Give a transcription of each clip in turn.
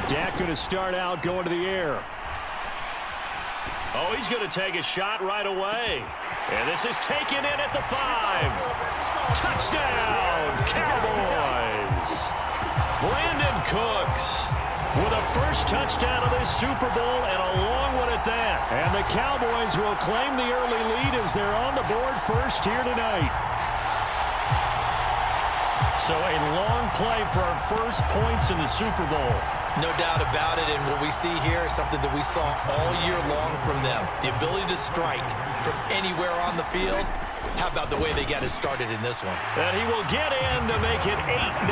Dak going to start out going to the air. Oh, he's going to take a shot right away. And this is taken in at the 5. Touchdown, Cowboys. Brandon Cooks with a first touchdown of this Super Bowl, and a long one at that. And the Cowboys will claim the early lead as they're on the board first here tonight. So a long play for our first points in the Super Bowl. No doubt about it, and what we see here is something that we saw all year long from them. The ability to strike from anywhere on the field. How about the way they got it started in this one? And he will get in to make it 8-0.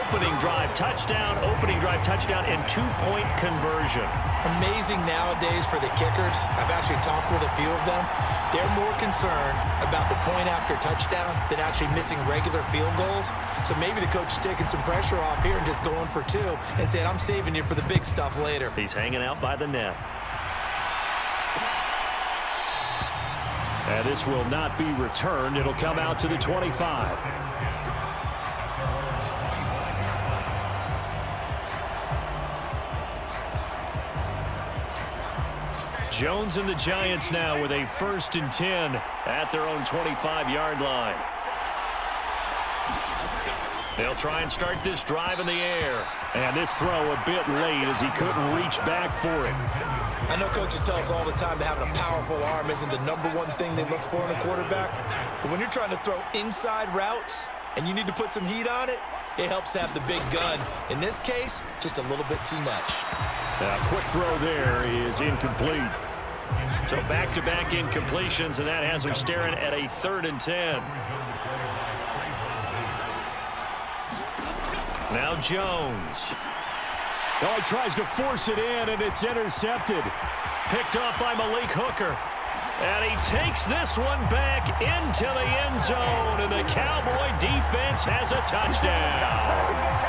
Opening drive touchdown, and 2-point conversion. Amazing nowadays for the kickers. I've actually talked with a few of them. They're more concerned about the point after touchdown than actually missing regular field goals. So maybe the coach is taking some pressure off here and just going for 2 and saying, I'm saving you for the big stuff later. He's hanging out by the net. And this will not be returned. It'll come out to the 25. Jones and the Giants now with a 1st and 10 at their own 25-yard line. They'll try and start this drive in the air. And this throw a bit late as he couldn't reach back for it. I know coaches tell us all the time that having a powerful arm isn't the #1 thing they look for in a quarterback. But when you're trying to throw inside routes and you need to put some heat on it, it helps have the big gun. In this case, just a little bit too much. A quick throw there is incomplete. So back-to-back incompletions, and that has him staring at a 3rd and 10. Now Jones. Oh, he tries to force it in, and it's intercepted. Picked up by Malik Hooker. And he takes this one back into the end zone, and the Cowboy defense has a touchdown.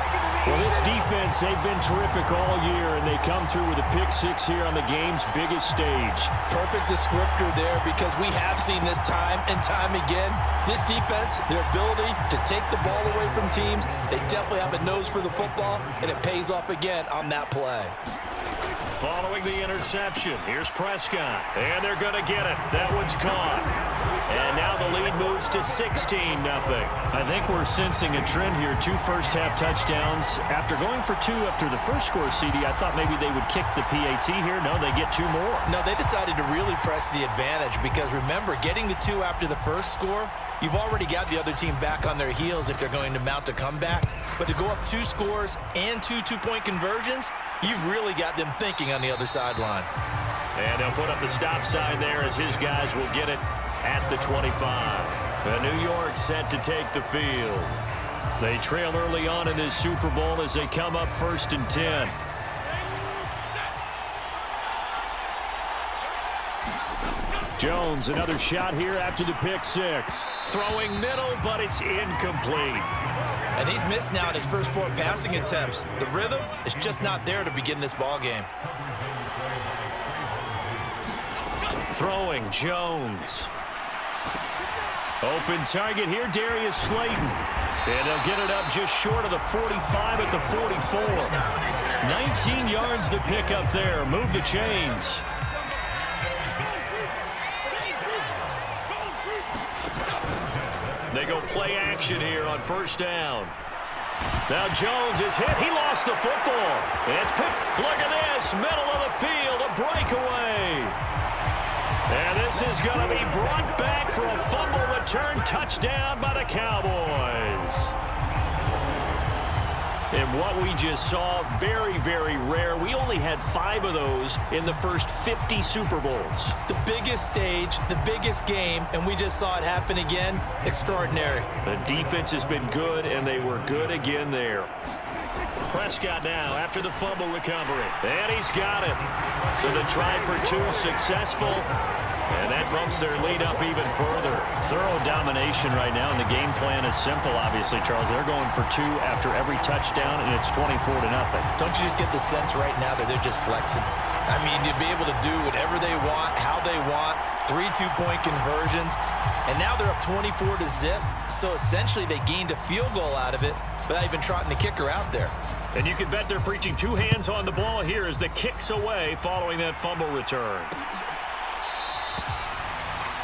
Well, this defense, they've been terrific all year, and they come through with a pick-6 here on the game's biggest stage. Perfect descriptor there, because we have seen this time and time again. This defense, their ability to take the ball away from teams, they definitely have a nose for the football, and it pays off again on that play. Following the interception, here's Prescott, and they're going to get it. That one's caught. And now the lead moves to 16-0. I think we're sensing a trend here. 2 first-half touchdowns. After going for 2 after the first score, CD, I thought maybe they would kick the PAT here. No, they get 2 more. No, they decided to really press the advantage because, remember, getting the 2 after the first score, you've already got the other team back on their heels if they're going to mount a comeback. But to go up 2 scores and 2 two-point conversions, you've really got them thinking on the other sideline. And they'll put up the stop sign there as his guys will get it at the 25. And New York set to take the field. They trail early on in this Super Bowl as they come up 1st and 10. Jones, another shot here after the pick-6. Throwing middle, but it's incomplete. And he's missed now in his first 4 passing attempts. The rhythm is just not there to begin this ball game. Throwing Jones. Open target here, Darius Slayton. And they'll get it up just short of the 45 at the 44. 19 yards to pick up there. Move the chains. They go play action here on 1st down. Now Jones is hit. He lost the football. It's picked. Look at this. Middle of the field. A breakaway. And this is going to be brought back for a fumble return touchdown by the Cowboys. And what we just saw, very, very rare. We only had 5 of those in the first 50 Super Bowls. The biggest stage, the biggest game, and we just saw it happen again. Extraordinary. The defense has been good, and they were good again there. Prescott now after the fumble recovery. And he's got it. So the try for 2 successful. And that bumps their lead up even further. Thorough domination right now, and the game plan is simple, obviously, Charles. They're going for 2 after every touchdown, and it's 24-0. Don't you just get the sense right now that they're just flexing? I mean, to be able to do whatever they want, how they want, 3 two-point conversions, and now they're up 24-0. So essentially they gained a field goal out of it without even trotting the kicker out there. And you can bet they're preaching two hands on the ball here as the kick's away following that fumble return.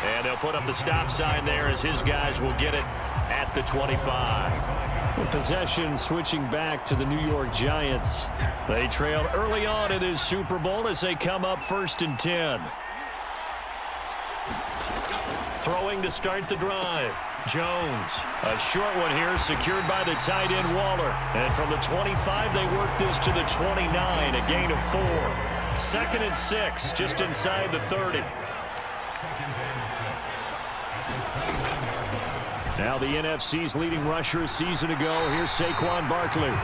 And they'll put up the stop sign there as his guys will get it at the 25. The possession switching back to the New York Giants. They trailed early on in this Super Bowl as they come up 1st and 10. Throwing to start the drive. Jones, a short one here, secured by the tight end Waller. And from the 25, they work this to the 29, a gain of 4. 2nd and 6, just inside the 30. Now the NFC's leading rusher a season ago. Here's Saquon Barkley.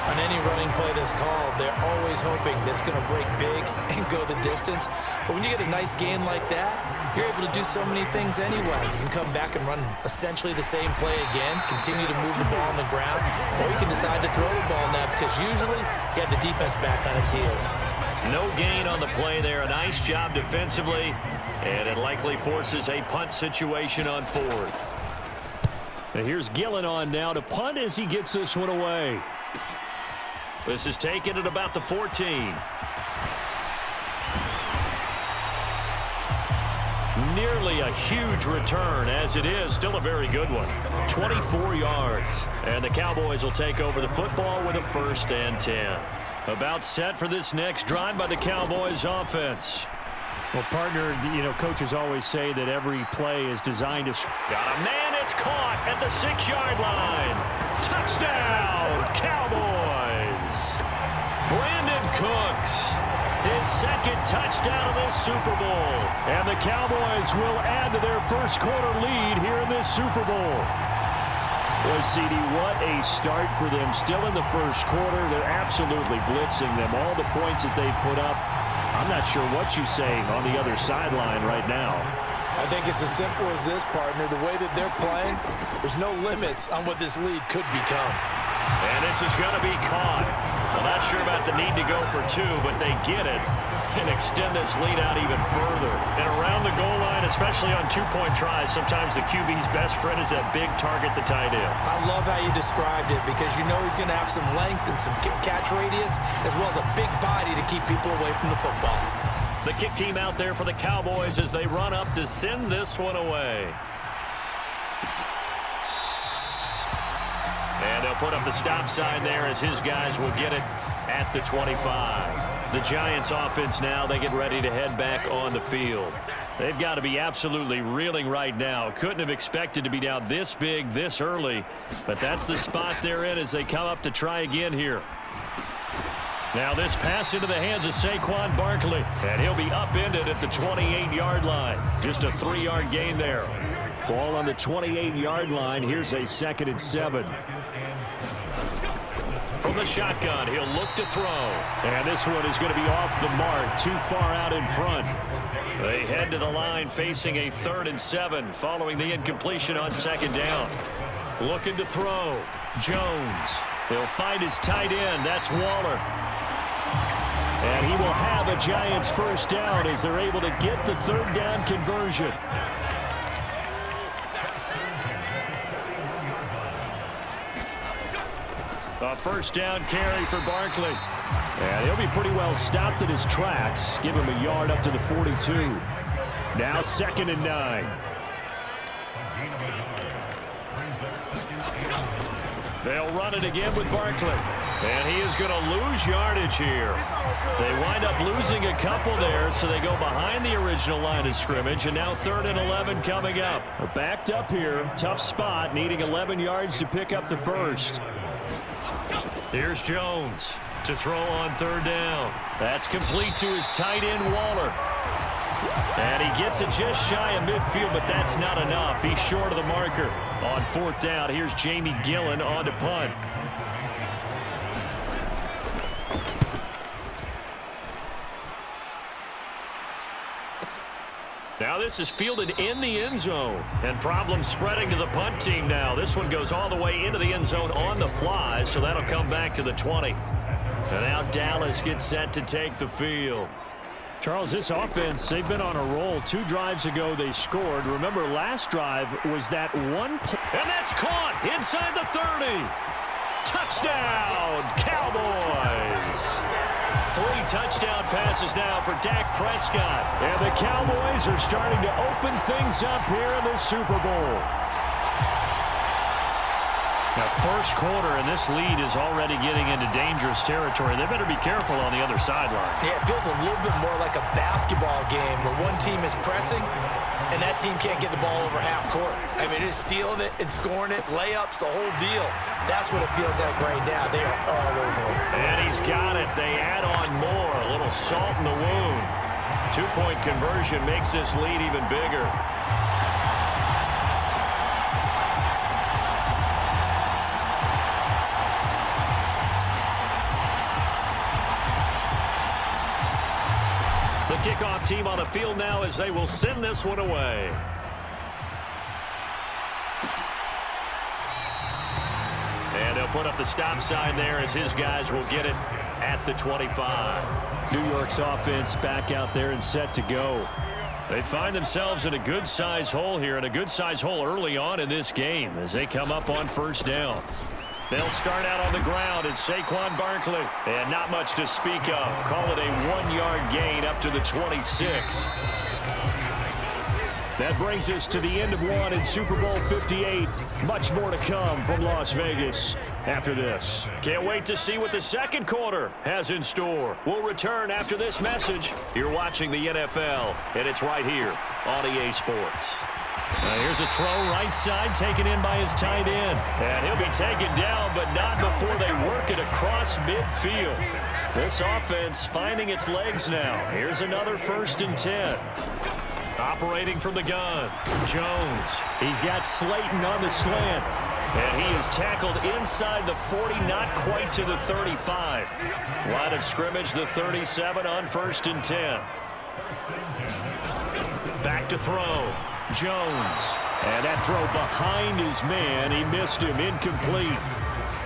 On any running play that's called, they're always hoping that it's going to break big and go the distance. But when you get a nice gain like that, you're able to do so many things anyway. You can come back and run essentially the same play again, continue to move the ball on the ground, or you can decide to throw the ball now because usually you have the defense back on its heels. No gain on the play there. A nice job defensively, and it likely forces a punt situation on 4th. And here's Gillen on now to punt as he gets this one away. This is taken at about the 14. Nearly a huge return, as it is still a very good one. 24 yards. And the Cowboys will take over the football with a 1st and 10. About set for this next drive by the Cowboys offense. Well, partner, coaches always say that every play is designed to... Got a man, it's caught at the 6-yard line. Touchdown, Cowboys. Brandon Cooks, his 2nd touchdown of this Super Bowl. And the Cowboys will add to their first quarter lead here in this Super Bowl. Boy, CD, what a start for them. Still in the first quarter, they're absolutely blitzing them. All the points that they've put up, I'm not sure what you're saying on the other sideline right now. I think it's as simple as this, partner. The way that they're playing, there's no limits on what this lead could become. And this is going to be caught. Well, not sure about the need to go for 2, but they get it and extend this lead out even further. And around the goal line, especially on 2-point tries, sometimes the QB's best friend is that big target, the tight end. I love how you described it because you know he's going to have some length and some catch radius as well as a big body to keep people away from the football. The kick team out there for the Cowboys as they run up to send this one away. And they'll put up the stop sign there as his guys will get it at the 25. The Giants offense now, they get ready to head back on the field. They've got to be absolutely reeling right now. Couldn't have expected to be down this big, this early. But that's the spot they're in as they come up to try again here. Now this pass into the hands of Saquon Barkley. And he'll be upended at the 28-yard line. Just a 3-yard gain there. Ball on the 28-yard line. Here's a 2nd and 7. From the shotgun, he'll look to throw. And this one is going to be off the mark, too far out in front. They head to the line facing a 3rd and 7 following the incompletion on 2nd down. Looking to throw. Jones. He'll find his tight end. That's Waller. And he will have a Giants 1st down as they're able to get the 3rd down conversion. A 1st down carry for Barkley. And he'll be pretty well stopped in his tracks. Give him a yard up to the 42. Now 2nd and 9. They'll run it again with Barkley. And he is going to lose yardage here. They wind up losing a couple there, so they go behind the original line of scrimmage, and now 3rd and 11 coming up. We're backed up here. Tough spot, needing 11 yards to pick up the 1st. Here's Jones to throw on 3rd down. That's complete to his tight end, Waller. And he gets it just shy of midfield, but that's not enough. He's short of the marker. On 4th down, here's Jamie Gillen on to punt. Now this is fielded in the end zone. And problems spreading to the punt team now. This one goes all the way into the end zone on the fly, so that'll come back to the 20. And now Dallas gets set to take the field. Charles, this offense, they've been on a roll. 2 drives ago they scored. Remember, last drive was that one play. And that's caught inside the 30. Touchdown, Cowboys! 3 touchdown passes now for Dak Prescott. And the Cowboys are starting to open things up here in the Super Bowl. Now, first quarter, and this lead is already getting into dangerous territory. They better be careful on the other sideline. Yeah, it feels a little bit more like a basketball game where one team is pressing and that team can't get the ball over half court. I mean, just stealing it and scoring it, layups, the whole deal. That's what it feels like right now. They are all over it. And he's got it. They add on more. A little salt in the wound. 2-point conversion makes this lead even bigger. The kickoff team on the field now as they will send this one away. And they'll put up the stop sign there as his guys will get it at the 25. New York's offense back out there and set to go. They find themselves in a good-size hole here, and a good-size hole early on in this game as they come up on first down. They'll start out on the ground, and Saquon Barkley. And not much to speak of. Call it a 1-yard gain up to the 26. That brings us to the end of one in Super Bowl 58. Much more to come from Las Vegas after this. Can't wait to see what the second quarter has in store. We'll return after this message. You're watching the NFL, and it's right here on EA Sports. Here's a throw right side taken in by his tight end. And he'll be taken down, but not before they work it across midfield. This offense finding its legs now. Here's another 1st and 10. Operating from the gun, Jones. He's got Slayton on the slant. And he is tackled inside the 40, not quite to the 35. Line of scrimmage, the 37 on 1st and 10. Back to throw. Jones. And that throw behind his man. He missed him. Incomplete.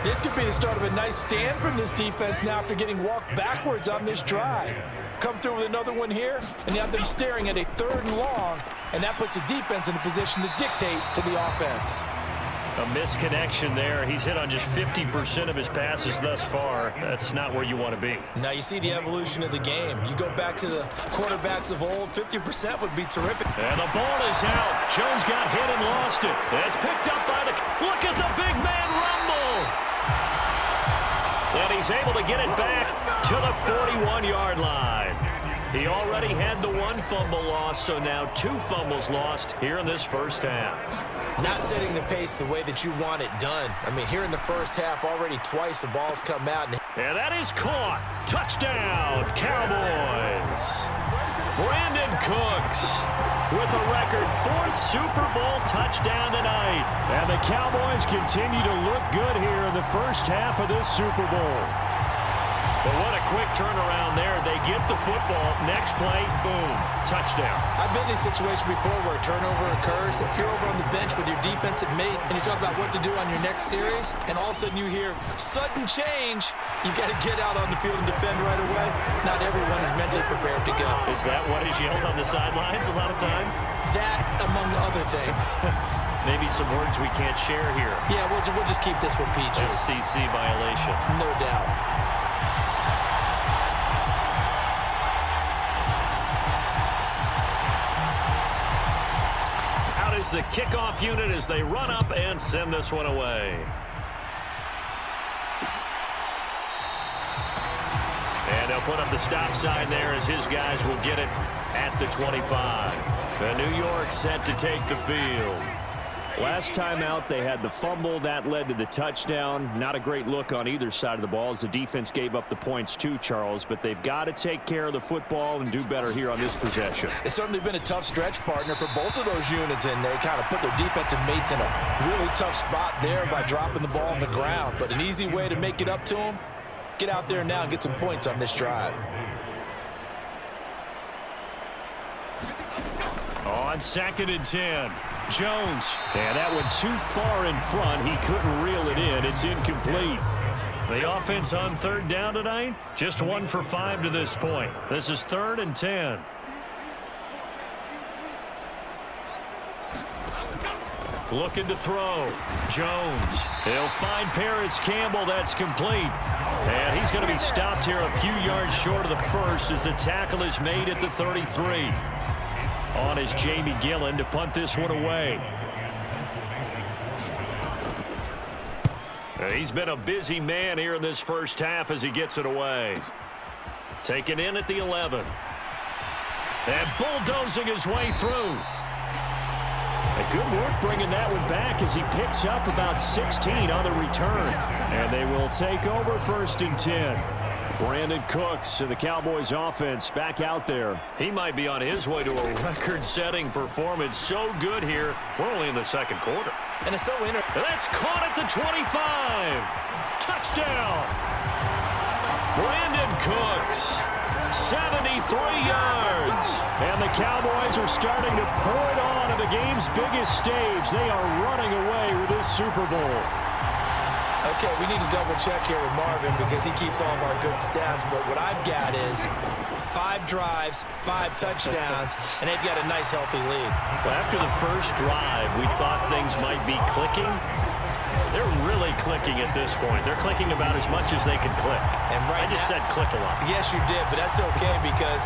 This could be the start of a nice stand from this defense now after getting walked backwards on this drive. Come through with another one here, and you have them staring at a 3rd and long, and that puts the defense in a position to dictate to the offense. A misconnection there. He's hit on just 50% of his passes thus far. That's not where you want to be. Now you see the evolution of the game. You go back to the quarterbacks of old, 50% would be terrific. And the ball is out. Jones got hit and lost it. It's picked up by the... Look at the big man rumble. And he's able to get it back to the 41-yard line. He already had the 1 fumble loss, so now 2 fumbles lost here in this first half. Not setting the pace the way that you want it done. I mean, here in the first half, already twice the ball's come out. And that is caught. Touchdown, Cowboys. Brandon Cooks with a record 4th Super Bowl touchdown tonight. And the Cowboys continue to look good here in the first half of this Super Bowl. But what a quick turnaround there. They get the football. Next play, boom, touchdown. I've been in a situation before where a turnover occurs. If you're over on the bench with your defensive mate and you talk about what to do on your next series, and all of a sudden you hear sudden change, you got to get out on the field and defend right away. Not everyone is mentally prepared to go. Is that what is yelled on the sidelines a lot of times? That, among other things. Maybe some words we can't share here. Yeah, we'll just keep this one PG. SEC violation. No doubt. Is the kickoff unit as they run up and send this one away. And they'll put up the stop sign there as his guys will get it at the 25. The New York set to take the field. Last time out, they had the fumble. That led to the touchdown. Not a great look on either side of the ball as the defense gave up the points too, Charles. But they've got to take care of the football and do better here on this possession. It's certainly been a tough stretch, partner, for both of those units, and they kind of put their defensive mates in a really tough spot there by dropping the ball on the ground. But an easy way to make it up to them, get out there now and get some points on this drive. On 2nd and 10. Jones. And that one too far in front. He couldn't reel it in. It's incomplete. The offense on 3rd down tonight, just 1 for 5 to this point. This is 3rd and 10. Looking to throw. Jones. He'll find Paris Campbell. That's complete. And he's going to be stopped here a few yards short of the first as the tackle is made at the 33. On is Jamie Gillen to punt this one away. He's been a busy man here in this first half as he gets it away. Taken in at the 11. And bulldozing his way through. Good work bringing that one back as he picks up about 16 on the return. And they will take over 1st and 10. Brandon Cooks and the Cowboys offense back out there. He might be on his way to a record-setting performance. So good here. We're only in the second quarter. And it's so That's caught at the 25. Touchdown. Brandon Cooks. 73 yards. And the Cowboys are starting to pour it on the game's biggest stage. They are running away with this Super Bowl. Okay, we need to double check here with Marvin because he keeps all of our good stats. But what I've got is 5 drives, 5 touchdowns, and they've got a nice, healthy lead. Well, after the first drive, we thought things might be clicking. They're really clicking at this point. They're clicking about as much as they can click. And I just said click a lot. Yes, you did, but that's okay because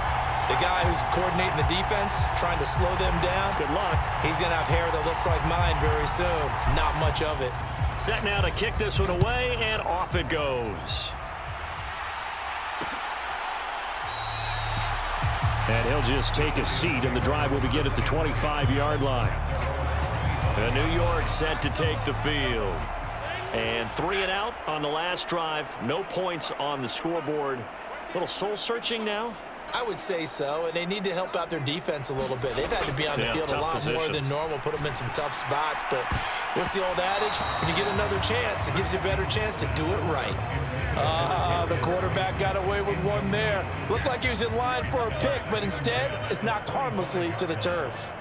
the guy who's coordinating the defense, trying to slow them down, good luck. He's going to have hair that looks like mine very soon. Not much of it. Set now to kick this one away, and off it goes. And he'll just take a seat, and the drive will begin at the 25-yard line. And New York set to take the field. And 3 and out on the last drive. No points on the scoreboard. A little soul-searching now. I would say so, and they need to help out their defense a little bit. They've had to be on the field a lot more than normal, put them in some tough spots. But what's the old adage? When you get another chance, it gives you a better chance to do it right. The quarterback got away with one there. Looked like he was in line for a pick, but instead it's knocked harmlessly to the turf.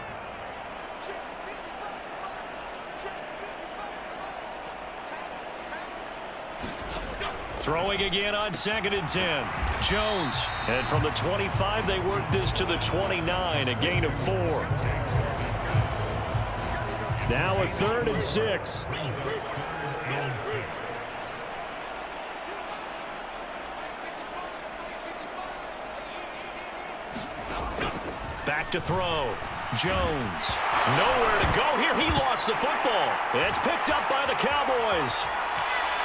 Throwing again on 2nd and 10. Jones. And from the 25, they work this to the 29, a gain of 4. Now a 3rd and 6. Back to throw. Jones. Nowhere to go here. He lost the football. It's picked up by the Cowboys.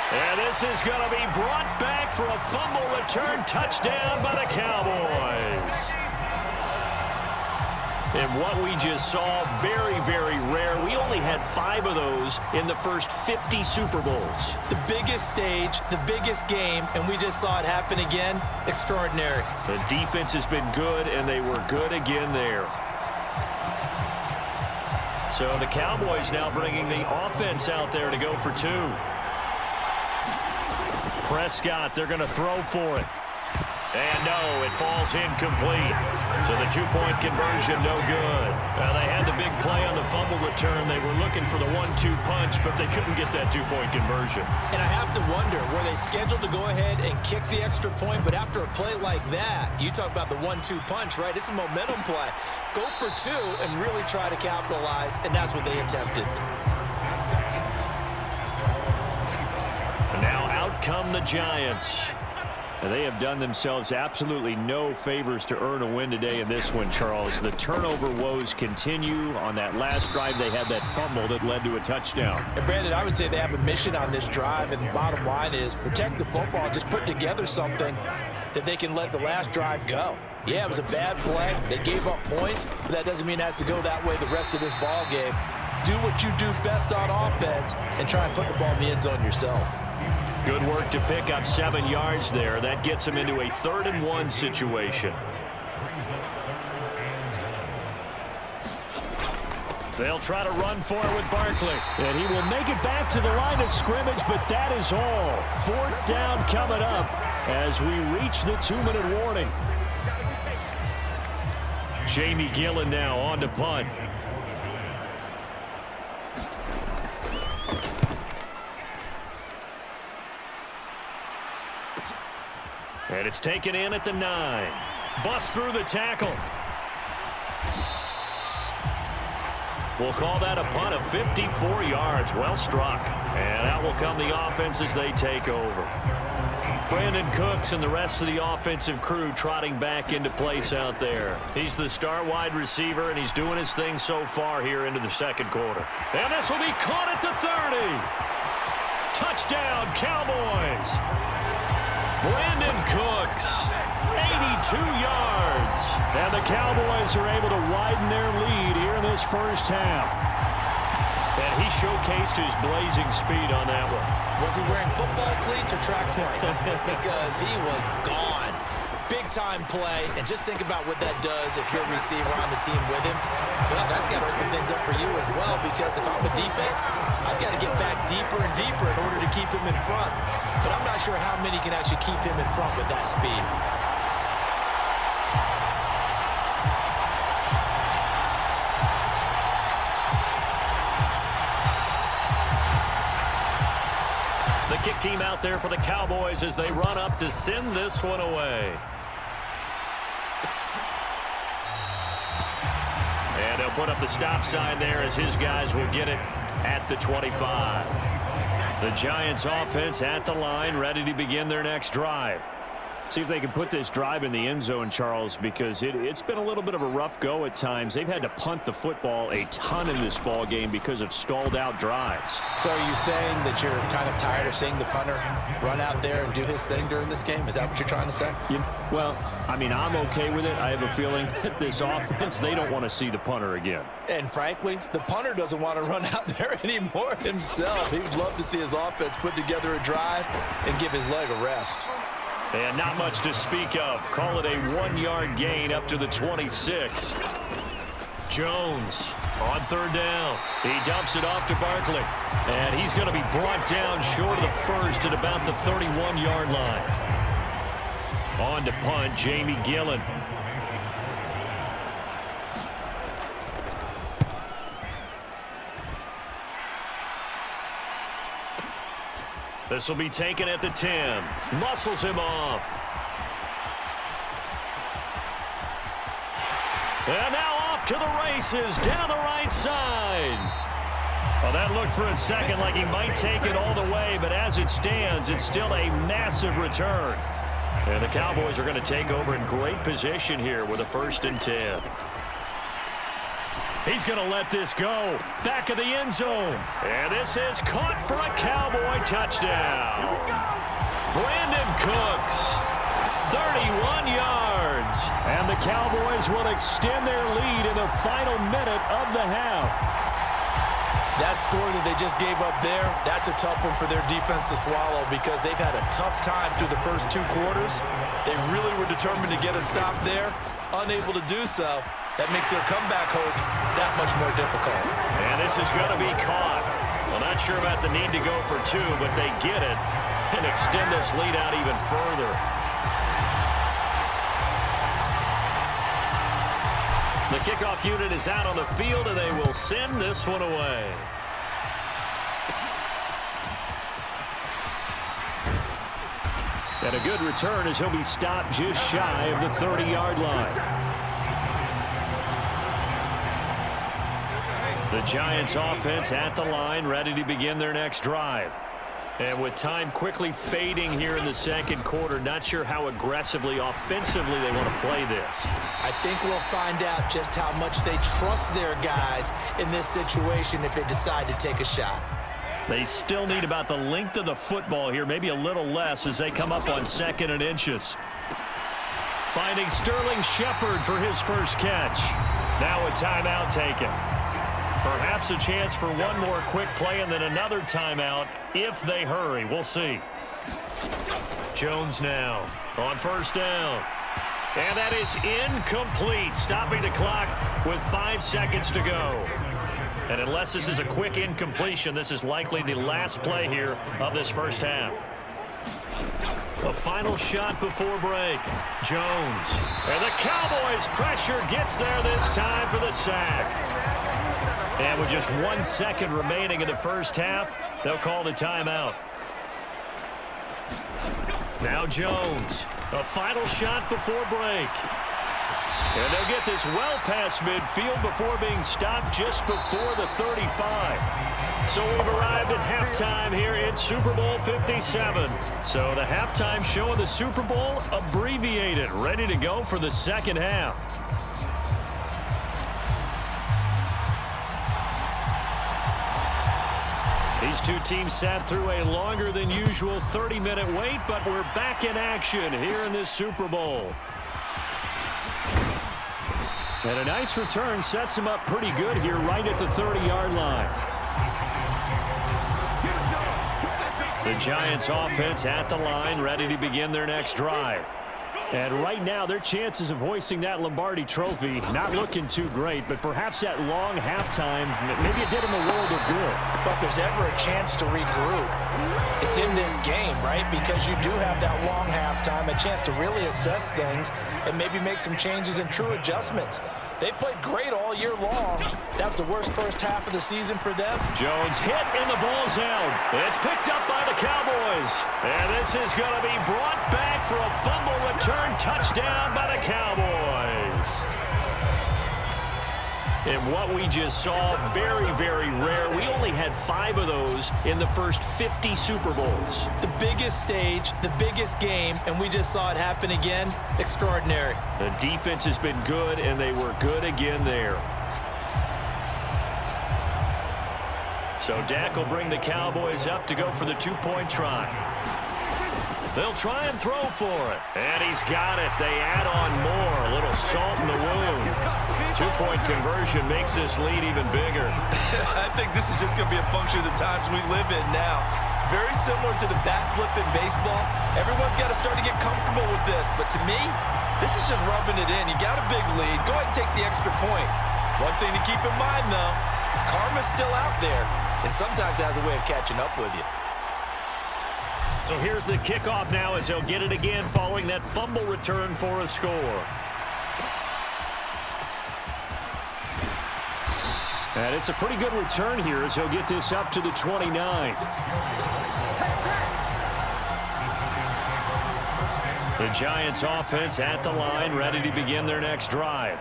And this is going to be brought back for a fumble return touchdown by the Cowboys. And what we just saw, very, very rare. We only had 5 of those in the first 50 Super Bowls. The biggest stage, the biggest game, and we just saw it happen again. Extraordinary. The defense has been good, and they were good again there. So the Cowboys now bringing the offense out there to go for 2. Prescott, they're going to throw for it. And no, it falls incomplete. So the 2-point conversion, no good. They had the big play on the fumble return. They were looking for the 1-2 punch, but they couldn't get that 2-point conversion. And I have to wonder, were they scheduled to go ahead and kick the extra point? But after a play like that, you talk about the 1-2 punch, right? It's a momentum play. Go for 2 and really try to capitalize, and that's what they attempted. Now out come the Giants. And they have done themselves absolutely no favors to earn a win today in this one, Charles. The turnover woes continue. On that last drive, they had that fumble that led to a touchdown. And Brandon, I would say they have a mission on this drive, and the bottom line is protect the football. Just put together something that they can let the last drive go. Yeah, it was a bad play. They gave up points, but that doesn't mean it has to go that way the rest of this ball game. Do what you do best on offense and try and put the ball in the end zone yourself. Good work to pick up 7 yards there. That gets them into a 3rd and 1 situation. They'll try to run for it with Barkley. And he will make it back to the line of scrimmage, but that is all. 4th down coming up as we reach the 2-minute warning. Jamie Gillen now on to punt. And it's taken in at the 9. Bust through the tackle. We'll call that a punt of 54 yards. Well struck. And out will come the offense as they take over. Brandon Cooks and the rest of the offensive crew trotting back into place out there. He's the star wide receiver, and he's doing his thing so far here into the second quarter. And this will be caught at the 30. Touchdown, Cowboys. Brandon Cooks, 82 yards. And the Cowboys are able to widen their lead here in this first half. And he showcased his blazing speed on that one. Was he wearing football cleats or track spikes? Because he was gone. Big-time play, and just think about what that does if you're a receiver on the team with him. Well, that's got to open things up for you as well, because if I'm a defense, I've got to get back deeper and deeper in order to keep him in front. But I'm not sure how many can actually keep him in front with that speed. The kick team out there for the Cowboys as they run up to send this one away. And they'll put up the stop sign there as his guys will get it at the 25. The Giants offense at the line, ready to begin their next drive. See if they can put this drive in the end zone, Charles, because it's been a little bit of a rough go at times. They've had to punt the football a ton in this ball game because of stalled out drives. So are you saying that you're kind of tired of seeing the punter run out there and do his thing during this game? Is that what you're trying to say? Well, I mean, I'm okay with it. I have a feeling that this offense, they don't want to see the punter again. And frankly, the punter doesn't want to run out there anymore himself. He would love to see his offense put together a drive and give his leg a rest. And not much to speak of. Call it a 1-yard gain up to the 26. Jones on third down. He dumps it off to Barkley. And he's going to be brought down short of the first at about the 31-yard line. On to punt, Jamie Gillen. This will be taken at the 10. Muscles him off. And now off to the races down the right side. Well, that looked for a second like he might take it all the way, but as it stands, it's still a massive return. And the Cowboys are going to take over in great position here with a 1st and 10. He's going to let this go. Back of the end zone. And this is caught for a Cowboy touchdown. Brandon Cooks, 31 yards. And the Cowboys will extend their lead in the final minute of the half. That score that they just gave up there, that's a tough one for their defense to swallow because they've had a tough time through the first 2 quarters. They really were determined to get a stop there, unable to do so. That makes their comeback hopes that much more difficult. And this is going to be caught. Well, not sure about the need to go for 2, but they get it and extend this lead out even further. The kickoff unit is out on the field, and they will send this one away. And a good return as he'll be stopped just shy of the 30-yard line. The Giants offense at the line, ready to begin their next drive. And with time quickly fading here in the second quarter, not sure how aggressively, offensively they want to play this. I think we'll find out just how much they trust their guys in this situation if they decide to take a shot. They still need about the length of the football here, maybe a little less as they come up on 2nd and inches. Finding Sterling Shepard for his first catch. Now a timeout taken. Perhaps a chance for one more quick play and then another timeout if they hurry. We'll see. Jones now on 1st down. And that is incomplete, stopping the clock with 5 seconds to go. And unless this is a quick incompletion, this is likely the last play here of this first half. A final shot before break. Jones. And the Cowboys' pressure gets there this time for the sack. And with just 1 second remaining in the first half, they'll call the timeout. Now Jones, a final shot before break. And they'll get this well past midfield before being stopped just before the 35. So we've arrived at halftime here in Super Bowl 57. So the halftime show of the Super Bowl abbreviated, ready to go for the second half. These two teams sat through a longer than usual 30-minute wait, but we're back in action here in this Super Bowl. And a nice return sets him up pretty good here right at the 30-yard line. The Giants offense at the line, ready to begin their next drive. And right now, their chances of hoisting that Lombardi trophy not looking too great, but perhaps that long halftime, maybe it did them a world of good. But if there's ever a chance to regroup, it's in this game, right? Because you do have that long halftime, a chance to really assess things and maybe make some changes and true adjustments. They played great all year long. That was the worst first half of the season for them. Jones hit and the ball's out. It's picked up by the Cowboys. And this is going to be brought back for a fumble return touchdown by the Cowboys. And what we just saw, very, very rare. We only had 5 of those in the first 50 Super Bowls. The biggest stage, the biggest game, and we just saw it happen again. Extraordinary. The defense has been good, and they were good again there. So Dak will bring the Cowboys up to go for the 2-point try. They'll try and throw for it. And he's got it. They add on more. A little salt in the wound. 2-point conversion makes this lead even bigger. I think this is just going to be a function of the times we live in now. Very similar to the bat flip in baseball. Everyone's got to start to get comfortable with this. But to me, this is just rubbing it in. You got a big lead. Go ahead and take the extra point. One thing to keep in mind, though, karma's still out there. And sometimes it has a way of catching up with you. So here's the kickoff now as they'll get it again following that fumble return for a score. And it's a pretty good return here as he'll get this up to the 29. The Giants offense at the line, ready to begin their next drive.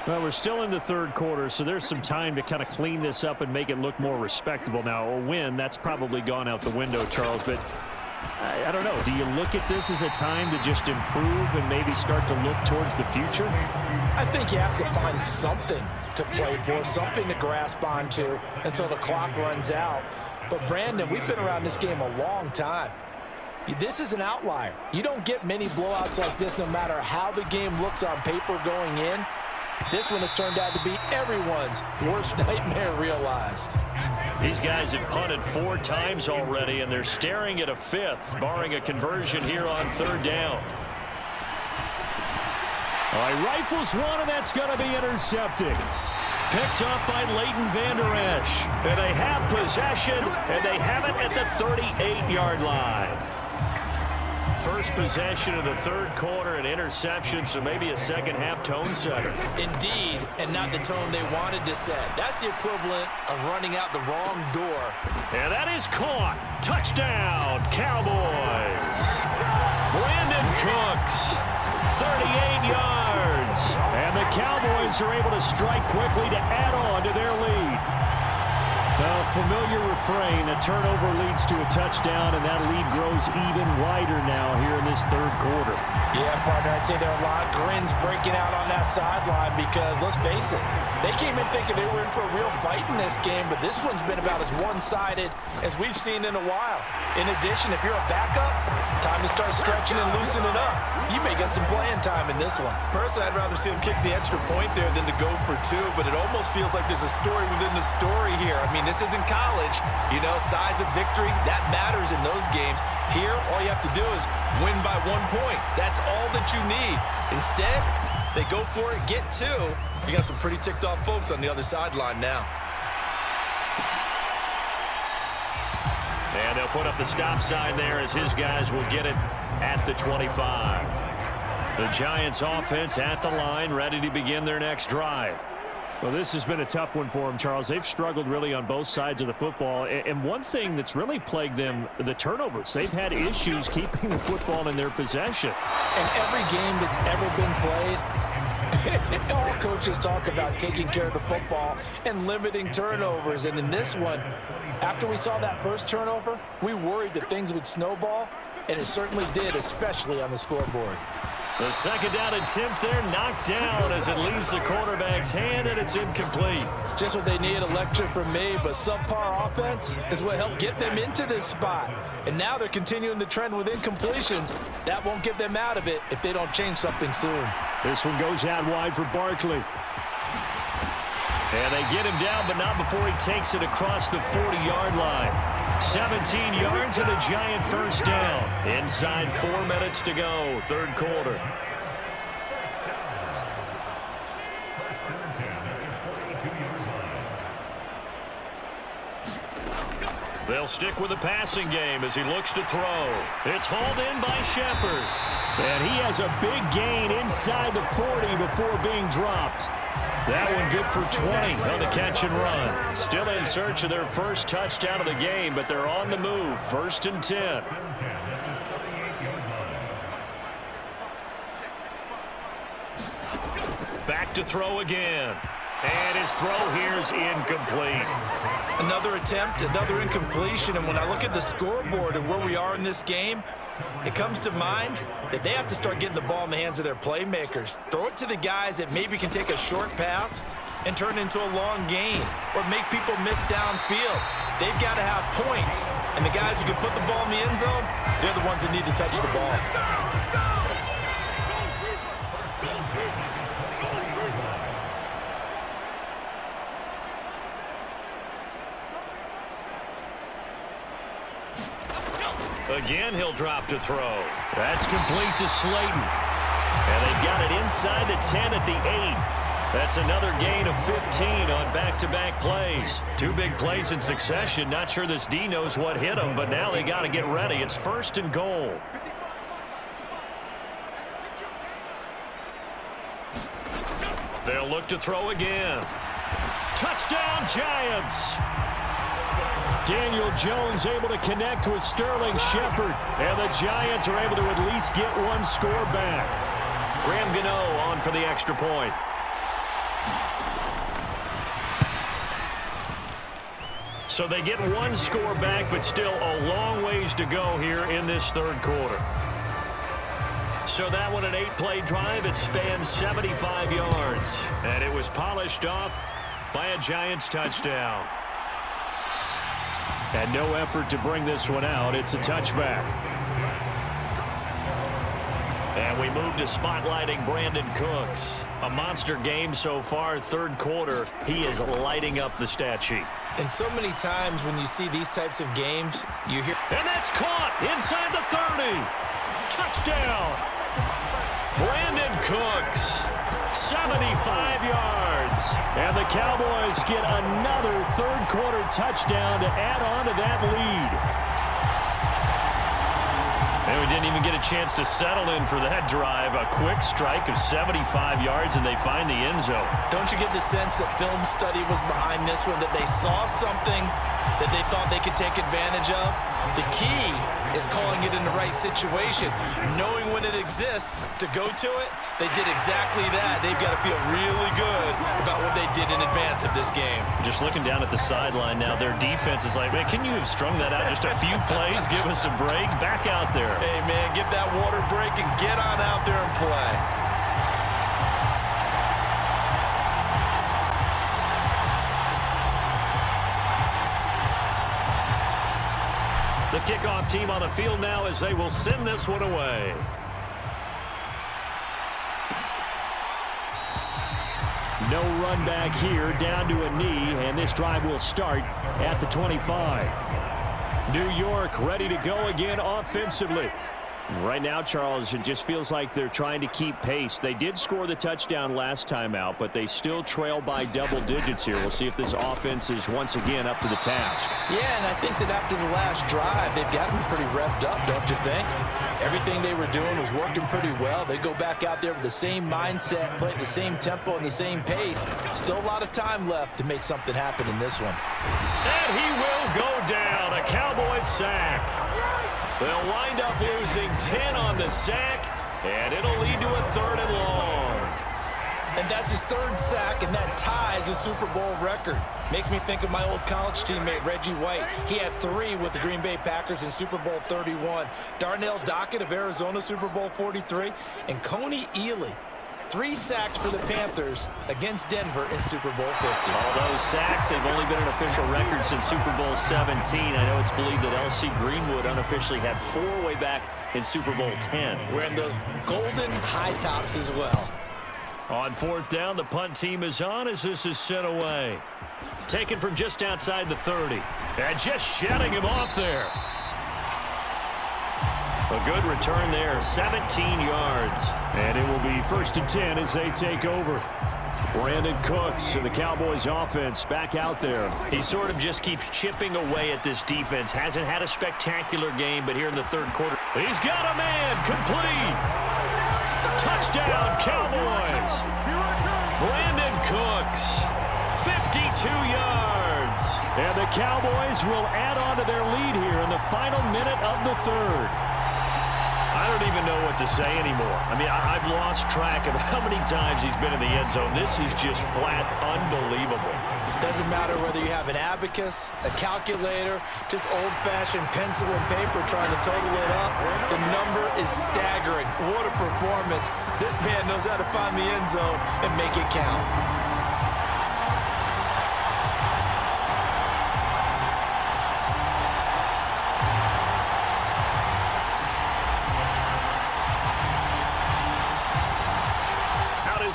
Well, we're still in the third quarter, so there's some time to kind of clean this up and make it look more respectable. Now, a win, that's probably gone out the window, Charles, but I don't know. Do you look at this as a time to just improve and maybe start to look towards the future? I think you have to find something to play for, something to grasp onto until the clock runs out. But, Brandon, we've been around this game a long time. This is an outlier. You don't get many blowouts like this no matter how the game looks on paper going in. This one has turned out to be everyone's worst nightmare realized. These guys have punted 4 times already, and they're staring at a 5th, barring a conversion here on 3rd down. All right, rifles one, and that's going to be intercepted. Picked up by Leighton Vander Esch. And they have possession, and they have it at the 38-yard line. First possession of the third quarter, an interception, so maybe a second-half tone setter. Indeed, and not the tone they wanted to set. That's the equivalent of running out the wrong door. And that is caught. Touchdown, Cowboys. Brandon Cooks, 38 yards. And the Cowboys are able to strike quickly to add on to their lead. A familiar refrain, a turnover leads to a touchdown, and that lead grows even wider now here in this third quarter. Yeah, partner, I'd say there are a lot of grins breaking out on that sideline because, let's face it, they came in thinking they were in for a real fight in this game, but this one's been about as one-sided as we've seen in a while. In addition, if you're a backup, time to start stretching and loosening up. You may get some playing time in this one. Personally, I'd rather see him kick the extra point there than to go for 2, but it almost feels like there's a story within the story here. I mean, this isn't college. You know, size of victory, that matters in those games. Here, all you have to do is win by 1 point. That's all that you need. Instead, they go for it, get 2. You got some pretty ticked off folks on the other sideline now. And they'll put up the stop sign there as his guys will get it at the 25. The Giants offense at the line, ready to begin their next drive. Well, this has been a tough one for them, Charles. They've struggled really on both sides of the football. And one thing that's really plagued them, the turnovers. They've had issues keeping the football in their possession. And every game that's ever been played, All coaches talk about taking care of the football and limiting turnovers. And in this one, after we saw that first turnover, we worried that things would snowball, and it certainly did, especially on the scoreboard. The second down attempt there knocked down as it leaves the quarterback's hand, and it's incomplete. Just what they need, a lecture from me, but subpar offense is what helped get them into this spot. And now they're continuing the trend with incompletions. That won't get them out of it if they don't change something soon. This one goes out wide for Barkley. And they get him down, but not before he takes it across the 40-yard line. 17 yards and a giant first down. Inside 4 minutes to go, third quarter. They'll stick with the passing game as he looks to throw. It's hauled in by Shepard. And he has a big gain inside the 40 before being dropped. That one good for 20 on the catch and run. Still in search of their first touchdown of the game, but they're on the move. 1st and 10. Back to throw again. And his throw here is incomplete. Another attempt, another incompletion, and when I look at the scoreboard and where we are in this game, it comes to mind that they have to start getting the ball in the hands of their playmakers. Throw it to the guys that maybe can take a short pass and turn it into a long gain or make people miss downfield. They've got to have points, and the guys who can put the ball in the end zone, they're the ones that need to touch the ball. Again, he'll drop to throw. That's complete to Slayton. And they've got it inside the 10 at the 8. That's another gain of 15 on back-to-back plays. 2 big plays in succession. Not sure this D knows what hit them, but now they got to get ready. It's 1st and goal. They'll look to throw again. Touchdown, Giants! Daniel Jones able to connect with Sterling Shepard. And the Giants are able to at least get one score back. Graham Gano on for the extra point. So they get one score back, but still a long ways to go here in this third quarter. So that one, an 8-play drive. It spans 75 yards. And it was polished off by a Giants touchdown. And no effort to bring this one out. It's a touchback. And we move to spotlighting Brandon Cooks. A monster game so far, third quarter. He is lighting up the stat sheet. And so many times when you see these types of games, you hear... And that's caught inside the 30. Touchdown. Brandon Cooks. 75 yards. And the Cowboys get another third quarter touchdown to add on to that lead. And we didn't even get a chance to settle in for that drive. A quick strike of 75 yards, and they find the end zone. Don't you get the sense that film study was behind this one, that they saw something that they thought they could take advantage of? The key is calling it in the right situation, knowing when it exists to go to it. They did exactly that. They've got to feel really good about what they did in advance of this game. Just looking down at the sideline now, their defense is like, man, can you have strung that out just a few plays? Give us a break. Back out there. Hey, man, give that water break and get on out there and play. The kickoff team on the field now as they will send this one away. No run back here, down to a knee, and this drive will start at the 25. New York ready to go again offensively. Right now, Charles, it just feels like they're trying to keep pace. They did score the touchdown last time out, but they still trail by double digits here. We'll see if this offense is once again up to the task. Yeah, and I think that after the last drive, they've got them pretty revved up, don't you think? Everything they were doing was working pretty well. They go back out there with the same mindset, play at the same tempo and the same pace. Still a lot of time left to make something happen in this one. And he will go down. A Cowboys sack. They'll wind up losing 10 on the sack, and it'll lead to a 3rd and long. And that's his 3rd sack, and that ties a Super Bowl record. Makes me think of my old college teammate, Reggie White. He had 3 with the Green Bay Packers in Super Bowl 31. Darnell Dockett of Arizona, Super Bowl 43. And Coney Ealy, 3 sacks for the Panthers against Denver in Super Bowl 50. All those sacks, they've only been an official record since Super Bowl 17. I know it's believed that L.C. Greenwood unofficially had 4 way back in Super Bowl 10. Wearing those golden high tops as well. On 4th down, the punt team is on as this is sent away. Taken from just outside the 30. And just shutting him off there. A good return there, 17 yards. And it will be 1st and 10 as they take over. Brandon Cooks and the Cowboys offense back out there. He sort of just keeps chipping away at this defense. Hasn't had a spectacular game, but here in the 3rd quarter, he's got a man complete. Touchdown, Cowboys. Brandon Cooks, 52 yards. And the Cowboys will add on to their lead here in the final minute of the 3rd. I don't even know what to say anymore. I mean, I've lost track of how many times he's been in the end zone. This is just flat unbelievable. Doesn't matter whether you have an abacus, a calculator, just old-fashioned pencil and paper trying to total it up. The number is staggering. What a performance. This man knows how to find the end zone and make it count.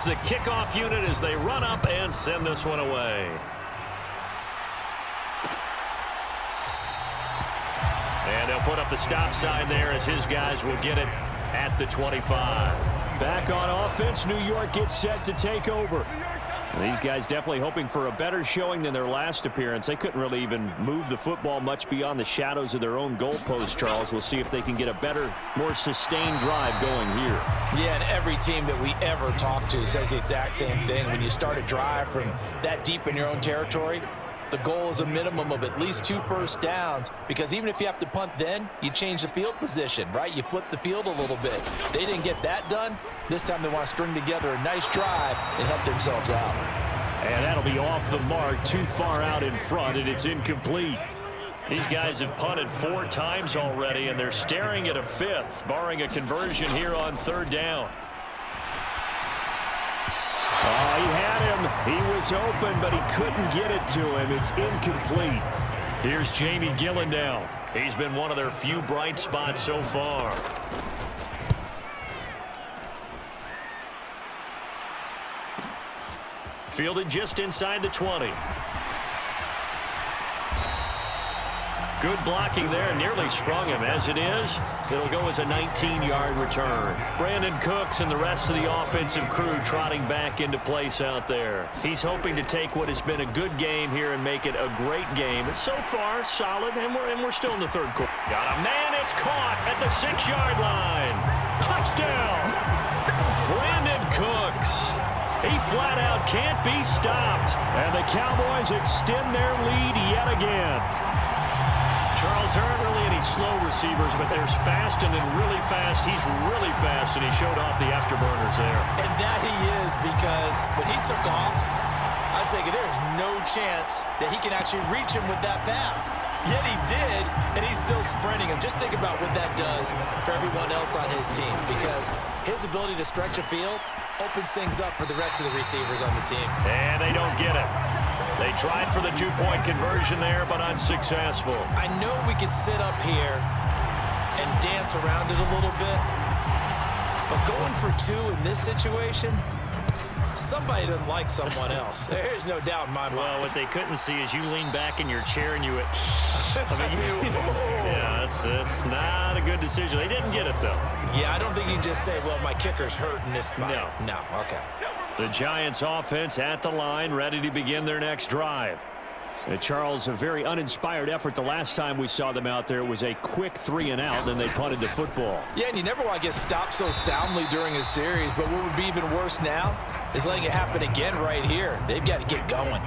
The kickoff unit as they run up and send this one away. And they'll put up the stop sign there as his guys will get it at the 25. Back on offense, New York gets set to take over. These guys definitely hoping for a better showing than their last appearance. They couldn't really even move the football much beyond the shadows of their own goalpost, Charles. We'll see if they can get a better, more sustained drive going here. Yeah, and every team that we ever talk to says the exact same thing. When you start a drive from that deep in your own territory, the goal is a minimum of at least 2 first downs, because even if you have to punt then, you change the field position, right? You flip the field a little bit. They didn't get that done. This time they want to string together a nice drive and help themselves out. And that'll be off the mark, too far out in front, and it's incomplete. These guys have punted 4 times already, and they're staring at a 5th, barring a conversion here on 3rd down. Oh, he had him. He was open, but he couldn't get it to him. It's incomplete. Here's Jamie Gillen now. He's been one of their few bright spots so far. Fielded just inside the 20. Good blocking there, nearly sprung him. As it is, it'll go as a 19-yard return. Brandon Cooks and the rest of the offensive crew trotting back into place out there. He's hoping to take what has been a good game here and make it a great game. It's so far solid, and we're still in the 3rd quarter. Got a man, it's caught at the 6-yard line. Touchdown! Brandon Cooks. He flat out can't be stopped. And the Cowboys extend their lead yet again. Charles, there aren't really any slow receivers, but there's fast and then really fast. He's really fast, and he showed off the afterburners there. And that he is, because when he took off, I was thinking there's no chance that he can actually reach him with that pass. Yet he did, and he's still sprinting. And just think about what that does for everyone else on his team, because his ability to stretch a field opens things up for the rest of the receivers on the team. And they don't get it. They tried for the 2-point conversion there, but unsuccessful. I know we could sit up here and dance around it a little bit, but going for 2 in this situation, somebody doesn't like someone else. There's no doubt in my mind. Well, what they couldn't see is you lean back in your chair and you went, yeah, it's not a good decision. They didn't get it, though. Yeah, I don't think you can just say, well, my kicker's hurt in this spot. No, okay. The Giants offense at the line, ready to begin their next drive. Charles, a very uninspired effort the last time we saw them out there. It was a quick 3 and out, then they punted the football. Yeah, and you never want to get stopped so soundly during a series, but what would be even worse now is letting it happen again right here. They've got to get going.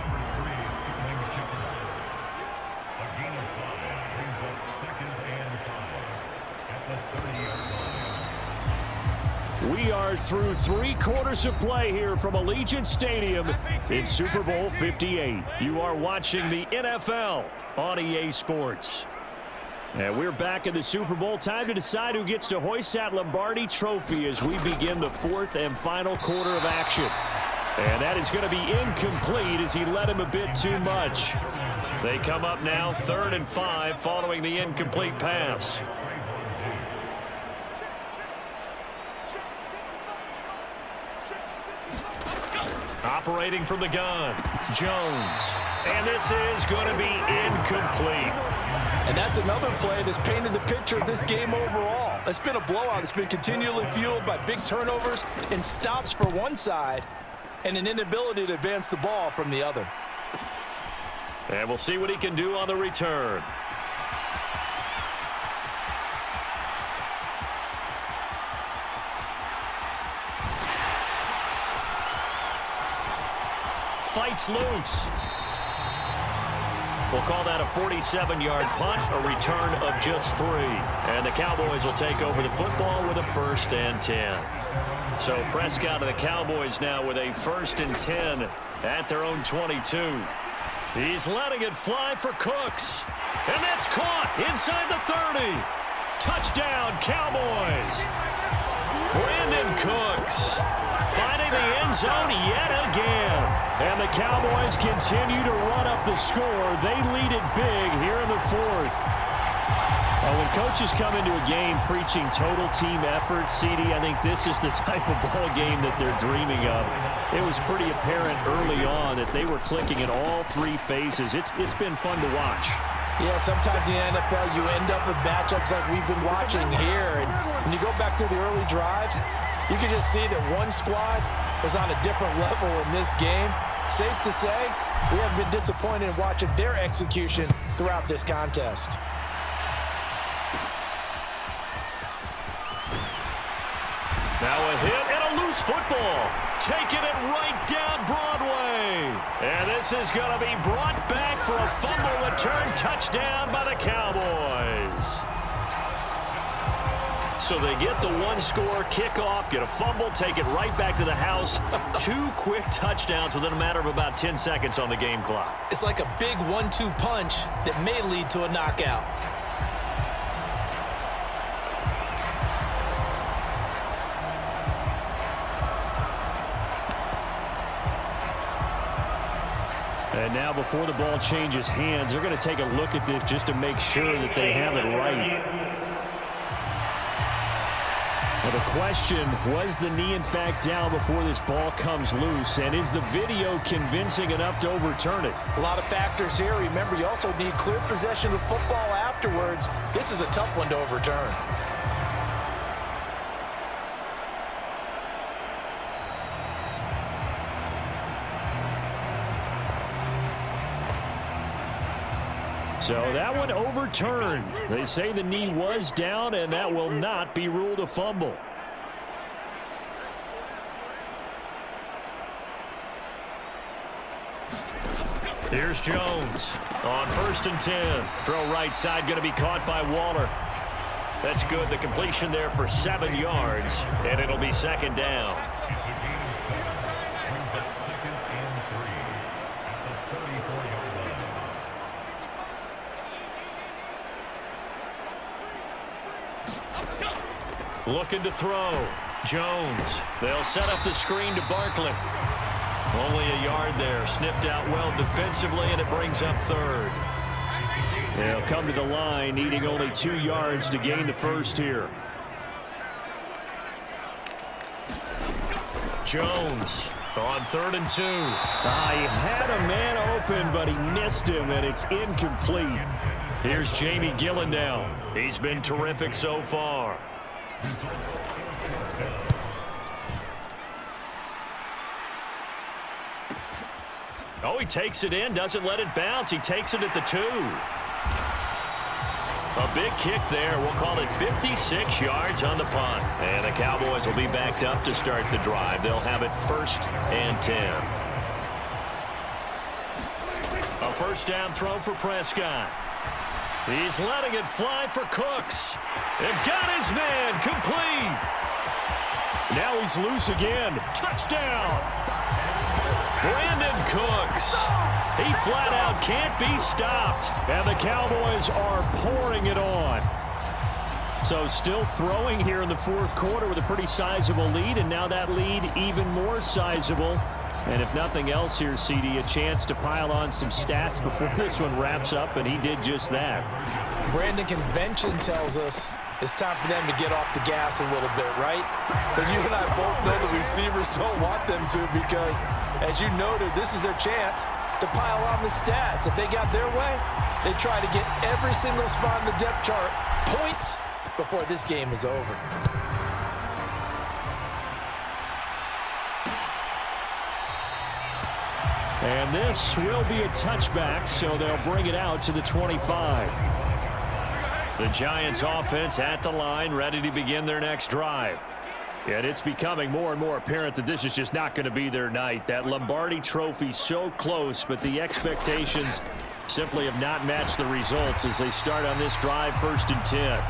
We are through 3 quarters of play here from Allegiant Stadium in Super Bowl 58. You are watching the NFL on EA Sports. And we're back in the Super Bowl. Time to decide who gets to hoist that Lombardi trophy as we begin the 4th and final quarter of action. And that is going to be incomplete as he led him a bit too much. They come up now 3rd and 5 following the incomplete pass. Operating from the gun, Jones. And this is going to be incomplete. And that's another play that's painted the picture of this game overall. It's been a blowout. It's been continually fueled by big turnovers and stops for one side and an inability to advance the ball from the other. And we'll see what he can do on the return. Fights loose. We'll call that a 47-yard punt, a return of just 3. And the Cowboys will take over the football with a 1st and 10. So Prescott and the Cowboys now with a 1st and 10 at their own 22. He's letting it fly for Cooks. And that's caught inside the 30. Touchdown, Cowboys. Brandon Cooks finding the end zone yet again. And the Cowboys continue to run up the score. They lead it big here in the 4th. When coaches come into a game preaching total team effort, CD, I think this is the type of ball game that they're dreaming of. It was pretty apparent early on that they were clicking in all 3 phases. It's been fun to watch. Yeah, sometimes in the NFL you end up with matchups like we've been watching here. And when you go back to the early drives, you can just see that one squad was on a different level in this game. Safe to say, we have been disappointed in watching their execution throughout this contest. Now a hit and a loose football. Taking it right down Broadway. And this is going to be brought back for a fumble return touchdown by the Cowboys. So they get the 1-score kickoff, get a fumble, take it right back to the house. 2 quick touchdowns within a matter of about 10 seconds on the game clock. It's like a big 1-2 punch that may lead to a knockout. And now before the ball changes hands, they're going to take a look at this just to make sure that they have it right. Well, the question, was the knee in fact down before this ball comes loose? And is the video convincing enough to overturn it? A lot of factors here. Remember, you also need clear possession of football afterwards. This is a tough one to overturn. So that one overturned. They say the knee was down, and that will not be ruled a fumble. Here's Jones on 1st and 10. Throw right side, going to be caught by Waller. That's good. The completion there for 7 yards, and it'll be 2nd down. Looking to throw. Jones. They'll set up the screen to Barkley. Only a yard there. Sniffed out well defensively, and it brings up 3rd. They'll come to the line, needing only 2 yards to gain the 1st here. Jones on 3rd and 2. He had a man open, but he missed him, and it's incomplete. Here's Jamie Gillen now. He's been terrific so far. Oh, he takes it in, doesn't let it bounce. He takes it at the 2. A big kick there. We'll call it 56 yards on the punt. And the Cowboys will be backed up to start the drive. They'll have it 1st and 10. A 1st down throw for Prescott. He's letting it fly for Cooks. And got his man complete. Now he's loose again. Touchdown! Brandon Cooks. He flat out can't be stopped. And the Cowboys are pouring it on. So still throwing here in the fourth quarter with a pretty sizable lead, and now that lead even more sizable. And if nothing else here, CD, a chance to pile on some stats before this one wraps up, and he did just that. Brandon, convention tells us it's time for them to get off the gas a little bit, right? But you and I both know the receivers don't want them to because, as you noted, this is their chance to pile on the stats. If they got their way, they try to get every single spot in the depth chart points before this game is over. And this will be a touchback, so they'll bring it out to the 25. The Giants offense at the line, ready to begin their next drive. And it's becoming more and more apparent that this is just not going to be their night. That Lombardi trophy so close, but the expectations simply have not matched the results as they start on this drive, 1st and 10.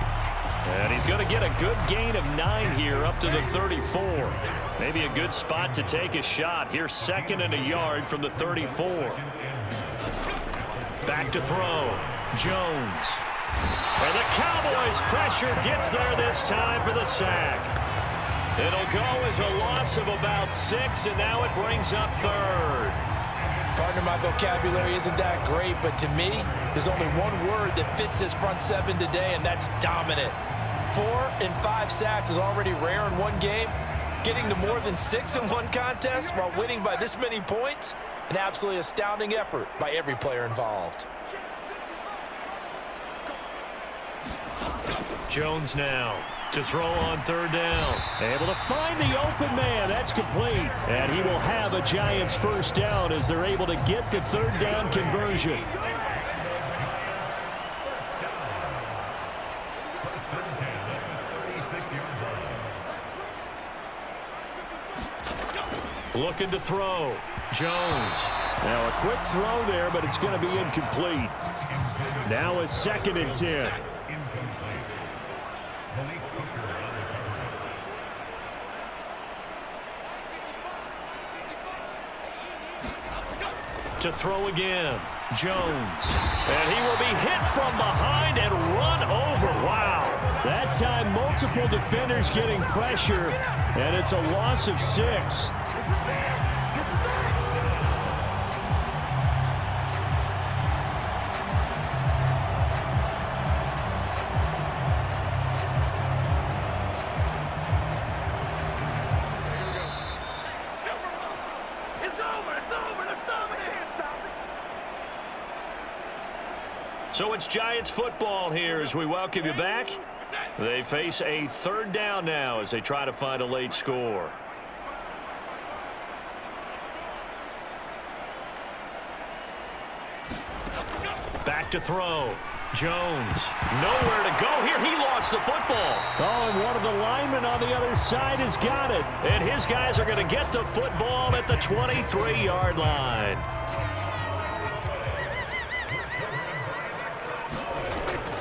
And he's going to get a good gain of 9 here up to the 34. Maybe a good spot to take a shot. Here's 2nd and a yard from the 34. Back to throw. Jones. And the Cowboys pressure gets there this time for the sack. It'll go as a loss of about 6, and now it brings up 3rd. Partner, my vocabulary isn't that great, but to me, there's only one word that fits this front 7 today, and that's dominant. 4 and 5 sacks is already rare in one game. Getting to more than 6 in one contest while winning by this many points, an absolutely astounding effort by every player involved. Jones now to throw on 3rd down. Able to find the open man. That's complete. And he will have a Giants 1st down as they're able to get the 3rd down conversion. Looking to throw. Jones. Now a quick throw there, but it's going to be incomplete. Now a 2nd and 10. To throw again. Jones. And he will be hit from behind and run over. Wow. That time multiple defenders getting pressure, and it's a loss of 6. So it's Giants football here as we welcome you back. They face a 3rd down now as they try to find a late score. Back to throw. Jones. Nowhere to go here. He lost the football. Oh, and one of the linemen on the other side has got it. And his guys are going to get the football at the 23-yard line.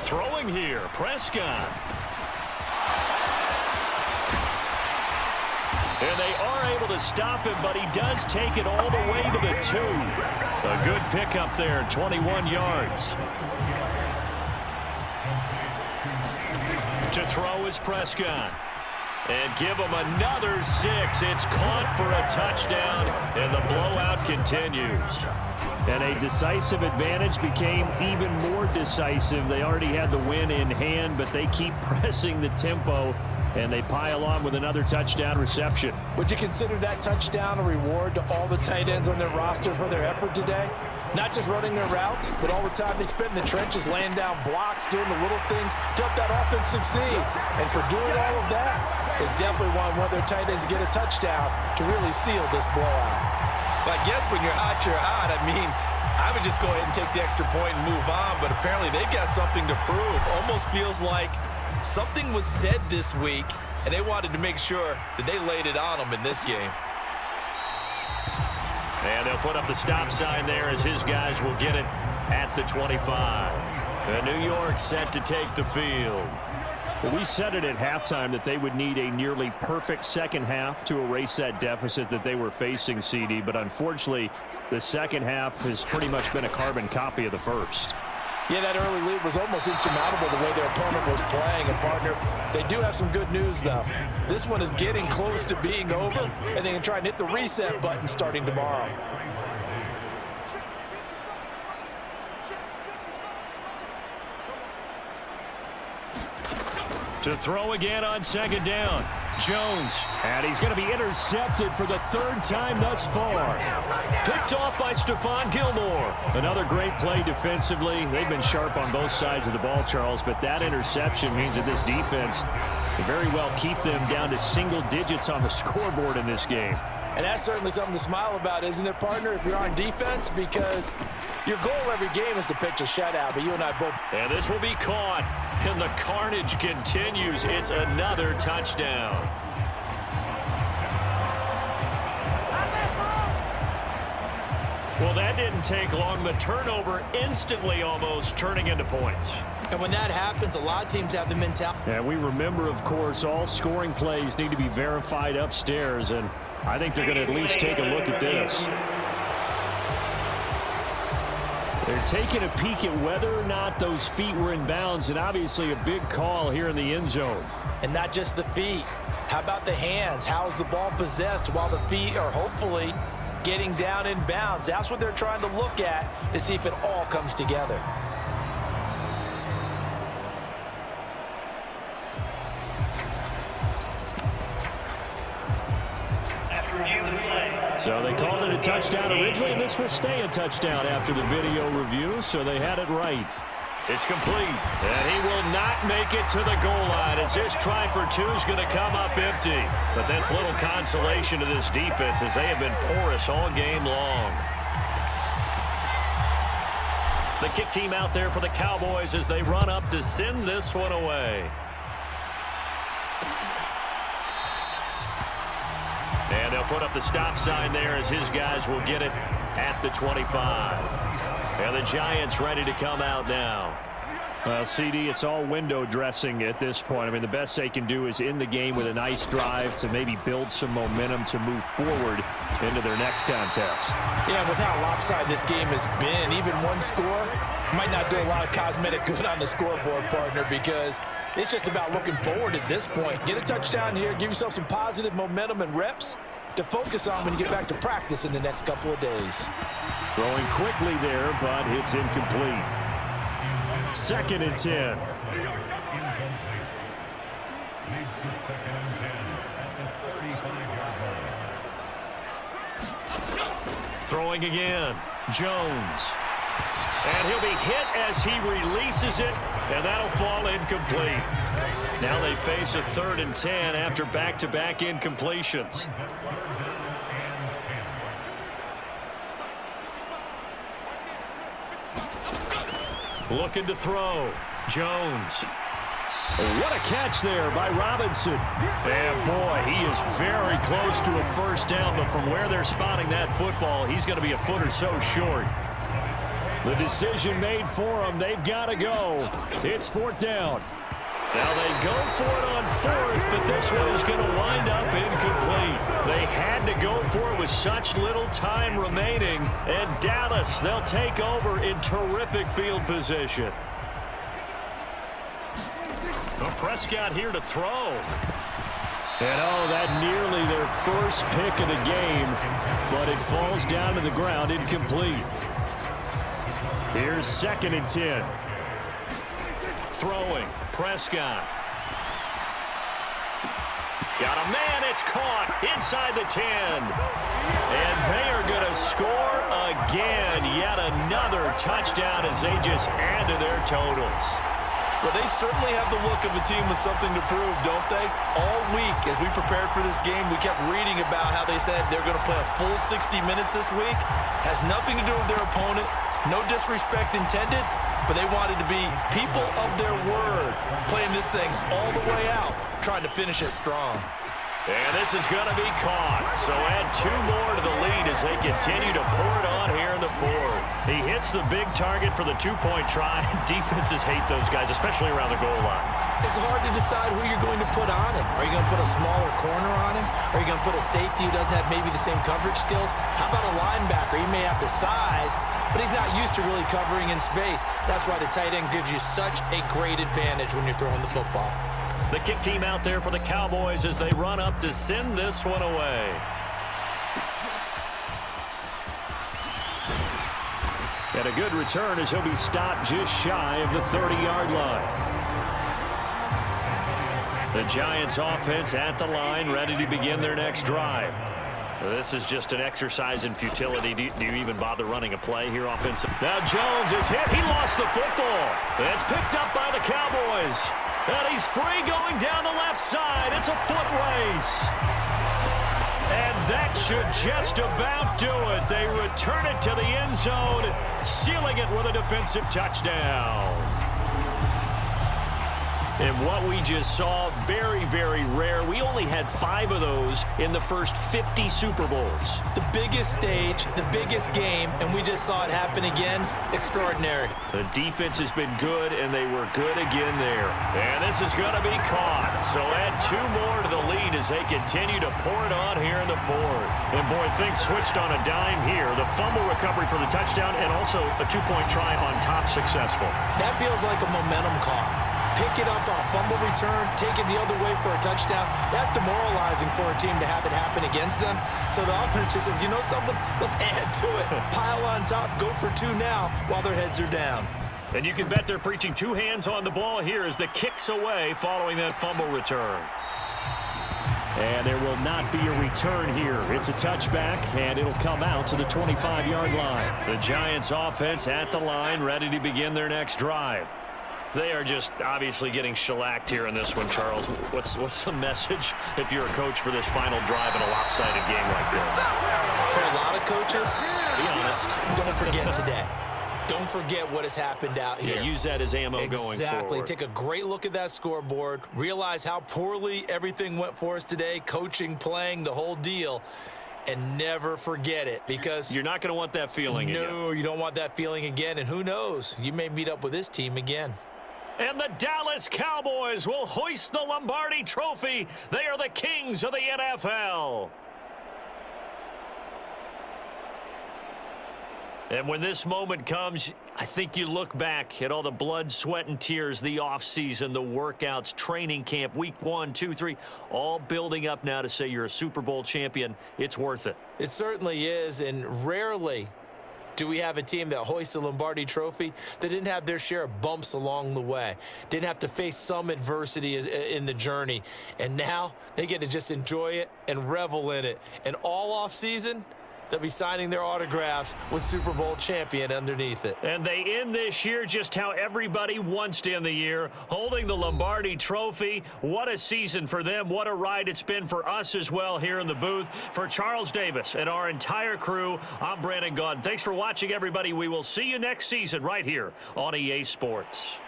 Throwing here, Prescott. And they are able to stop him, but he does take it all the way to the 2. A good pickup there, 21 yards. To throw is Prescott. And give him another 6. It's caught for a touchdown, and the blowout continues. And a decisive advantage became even more decisive. They already had the win in hand, but they keep pressing the tempo, and they pile on with another touchdown reception. Would you consider that touchdown a reward to all the tight ends on their roster for their effort today? Not just running their routes, but all the time they spent in the trenches laying down blocks, doing the little things to help that offense succeed. And for doing all of that, they definitely want one of their tight ends to get a touchdown to really seal this blowout. Well, I guess when you're hot, you're hot. I mean, I would just go ahead and take the extra point and move on, but apparently they've got something to prove. Almost feels like something was said this week, and they wanted to make sure that they laid it on them in this game. And they'll put up the stop sign there as his guys will get it at the 25. And New York set to take the field. Well, we said it at halftime that they would need a nearly perfect second half to erase that deficit that they were facing, CD. But unfortunately, the second half has pretty much been a carbon copy of the first. Yeah, that early lead was almost insurmountable the way their opponent was playing. And, partner, they do have some good news, though. This one is getting close to being over, and they can try and hit the reset button starting tomorrow. To throw again on second down. Jones. And he's going to be intercepted for the third time thus far. Picked off by Stephon Gilmore. Another great play defensively. They've been sharp on both sides of the ball, Charles, but that interception means that this defense can very well keep them down to single digits on the scoreboard in this game. And that's certainly something to smile about, isn't it, partner, if you're on defense? Because your goal every game is to pitch a shutout, but you and I both. And this will be caught. And the carnage continues. It's another touchdown. Well, that didn't take long. The turnover instantly almost turning into points. And when that happens, a lot of teams have the mentality. And we remember, of course, all scoring plays need to be verified upstairs, and I think they're going to at least take a look at this. They're taking a peek at whether or not those feet were in bounds, and obviously a big call here in the end zone. And not just the feet. How about the hands? How's the ball possessed while the feet are hopefully getting down in bounds? That's what they're trying to look at to see if it all comes together. So they called it a touchdown originally, and this will stay a touchdown after the video review, so they had it right. It's complete, and he will not make it to the goal line as his try for two is going to come up empty. But that's little consolation to this defense as they have been porous all game long. The kick team out there for the Cowboys as they run up to send this one away. And they'll put up the stop sign there as his guys will get it at the 25. And the Giants ready to come out now. Well, CD, it's all window dressing at this point. I mean, the best they can do is end the game with a nice drive to maybe build some momentum to move forward into their next contest. Yeah, with how lopsided this game has been, even one score might not do a lot of cosmetic good on the scoreboard, partner, because it's just about looking forward at this point. Get a touchdown here, give yourself some positive momentum and reps to focus on when you get back to practice in the next couple of days. Throwing quickly there, but it's incomplete. 2nd and 10. Throwing again. Jones. And he'll be hit as he releases it, and that'll fall incomplete. Now they face a 3rd and 10 after back-to-back incompletions. Looking to throw. Jones. What a catch there by Robinson. And boy, he is very close to a first down, but from where they're spotting that football, he's going to be a foot or so short. The decision made for them. They've got to go. It's 4th down. Now they go for it on 4th, but this one is going to wind up incomplete. They had to go for it with such little time remaining. And Dallas, they'll take over in terrific field position. Prescott here to throw. And that nearly their first pick of the game, but it falls down to the ground incomplete. Here's 2nd and 10. Throwing. Prescott. Got a man. It's caught inside the 10. And they are going to score again. Yet another touchdown as they just add to their totals. Well, they certainly have the look of a team with something to prove, don't they? All week, as we prepared for this game, we kept reading about how they said they're going to play a full 60 minutes this week. Has nothing to do with their opponent. No disrespect intended, but they wanted to be people of their word, playing this thing all the way out, trying to finish it strong. And this is going to be caught. So add 2 more to the lead as they continue to pour it on here in the fourth. He hits the big target for the 2-point try. Defenses hate those guys, especially around the goal line. It's hard to decide who you're going to put on him. Are you going to put a smaller corner on him? Are you going to put a safety who doesn't have maybe the same coverage skills? How about a linebacker? He may have the size, but he's not used to really covering in space. That's why the tight end gives you such a great advantage when you're throwing the football. The kick team out there for the Cowboys as they run up to send this one away. And a good return as he'll be stopped just shy of the 30-yard line. The Giants offense at the line, ready to begin their next drive. This is just an exercise in futility. Do you even bother running a play here offensive? Now Jones is hit. He lost the football. It's picked up by the Cowboys. And he's free going down the left side. It's a foot race. And that should just about do it. They return it to the end zone, sealing it with a defensive touchdown. And what we just saw, very, very rare. We only had 5 of those in the first 50 Super Bowls. The biggest stage, the biggest game, and we just saw it happen again. Extraordinary. The defense has been good, and they were good again there. And this is going to be caught. So add 2 more to the lead as they continue to pour it on here in the fourth. And, boy, things switched on a dime here. The fumble recovery for the touchdown and also a 2-point try on top successful. That feels like a momentum call. Pick it up on a fumble return, take it the other way for a touchdown. That's demoralizing for a team to have it happen against them. So the offense just says, you know something? Let's add to it. Pile on top, go for 2 now while their heads are down. And you can bet they're preaching 2 hands on the ball here as the kick's away following that fumble return. And there will not be a return here. It's a touchback, and it'll come out to the 25-yard line. The Giants offense at the line, ready to begin their next drive. They are just obviously getting shellacked here in this one, Charles. What's the message if you're a coach for this final drive in a lopsided game like this? For a lot of coaches, be honest. Don't forget today. Don't forget what has happened out here. Yeah, use that as ammo going forward. Exactly. Take a great look at that scoreboard. Realize how poorly everything went for us today. Coaching, playing, the whole deal. And never forget it, because you're not going to want that feeling again. No, you don't want that feeling again. And who knows? You may meet up with this team again. And the Dallas Cowboys will hoist the Lombardi Trophy. They are the kings of the NFL. And when this moment comes, I think you look back at all the blood, sweat, and tears, the offseason, the workouts, training camp, week 1, 2, 3, all building up now to say you're a Super Bowl champion. It's worth it. It certainly is, and rarely do we have a team that hoists the Lombardi Trophy that didn't have their share of bumps along the way, didn't have to face some adversity in the journey, and now they get to just enjoy it and revel in it. And all off season, they'll be signing their autographs with Super Bowl champion underneath it. And they end this year just how everybody wants to end the year, holding the Lombardi Trophy. What a season for them. What a ride it's been for us as well here in the booth. For Charles Davis and our entire crew, I'm Brandon Gaudin. Thanks for watching, everybody. We will see you next season right here on EA Sports.